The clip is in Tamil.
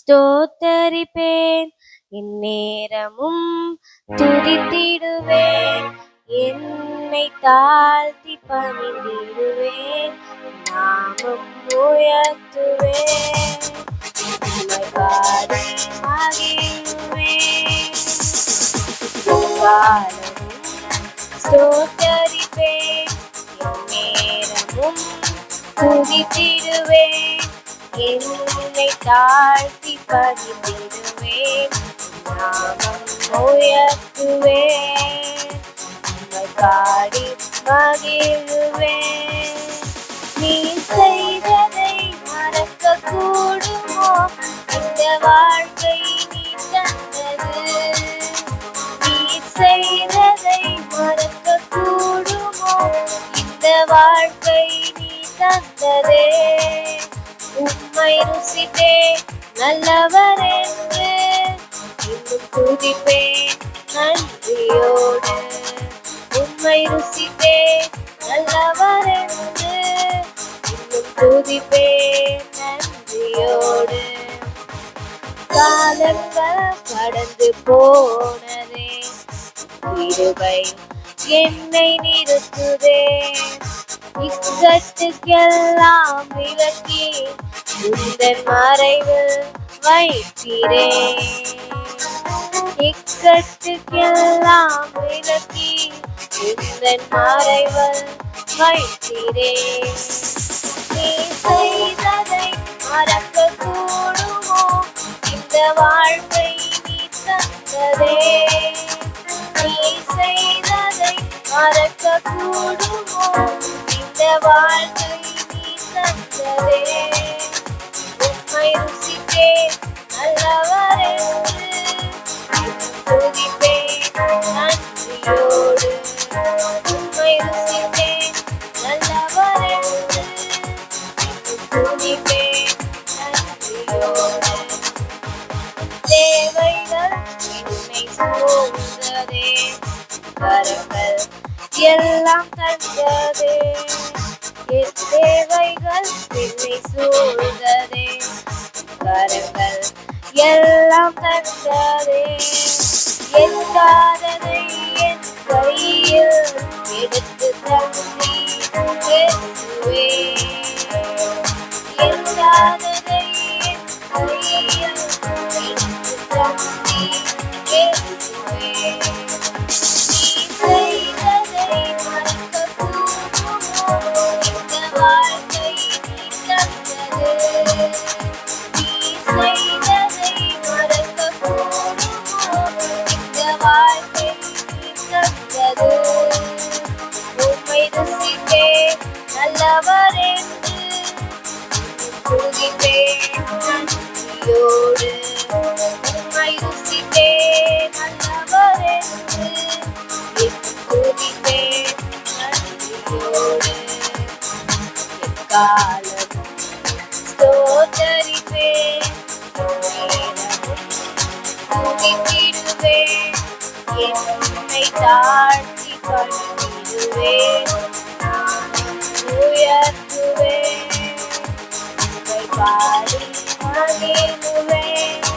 ஸ்தோத்தரிப்பேன், எந்நேரமும் துதித்திடுவேன், என்னை தாழ்த்தி பணிந்திடுவேன், நாமம் உயர்த்துவேன், உம்மை பாடி மகிழுவேன். காலமும் ஸ்தோத்தரிப்பேன், எந்நேரமும் துதித்திடுவேன், என்னை தாழ்த்தி பணிந்திடுவேன், நாமம் உயர்த்துவேன், உம்மை பாடி மகிழுவேன். நீ செய்ததை மறக்க கூடுமோ, இந்த வாழ்க்கை நீ தந்தது. நீ செய்ததை மறக்க கூடுமோ, இந்த வாழ்க்கை நீ தந்ததே. உம்மை ருசித்தேன் நல்லவர் என்று இன்னும் துதிப்பேன் நன்றியோடு. உம்மை ருசித்தேன் நல்லவர் என்று இன்னும் துதிப்பேன் நன்றியோடு. காலங்கள் கடந்து போனதே, கிருபை என்னை நிறுத்துதே. இக்கட்டுக்கெல்லாம் விலக்கி உந்தன் மறைவில் வைத்தீரே. இக்கட்டுக்கெல்லாம் விலக்கி உந்தன் மறைவில் வைத்தீரே. நீ செய்ததை மறக்க கூடுமோ, இந்த வாழ்க்கை நீ தந்ததே. நீ செய்ததை மறக்க கூடுமோ, இந்த வாழ்க்கை நீ தந்ததே. உம்மை ருசித்தேன் நல்லவர் என்று துதிப்பேன் நன்றியோடு. உம்மை ருசித்தேன் நல்லவர் என்று துதிப்பேன் நன்றியோடு. தேவைகள் என்னை சூழ்ந்ததே, வரங்கள் எல்லாம் தந்ததே. என் தேவைகள் என்னை சூழ்ந்ததே, வரங்கள் எல்லாம் தந்ததே. எட்டாததை என் கையில் எடுத்து தந்தி பேசுவே. எட்டாததை என் கையில் எடுத்து தந்தி பேசுவே. நீ செய்ததை மறக்க கூடுமோ, இந்த வாழ்க்கை நீ தந்தது. நீ செய்ததை மறக்க கூடுமோ, இந்த வாழ்க்கை நீ தந்தது. உம்மை ருசித்தேன் நல்லவர் என்று துதிப்பேன் நன்றியோடு. உம்மை ருசித்தேன் நல்லவர் என்று துதிப்பேன் நன்றியோடு. எக்காலமும் ஸ்தோத்தரிப்பேன், எந்நேரமும் துதித்திடுவேன், என்னை தாழ்த்தி பணிந்திடுவேன், நாமம் உயர்த்துவேன், உம்மை பாடி மகிழுவேன்.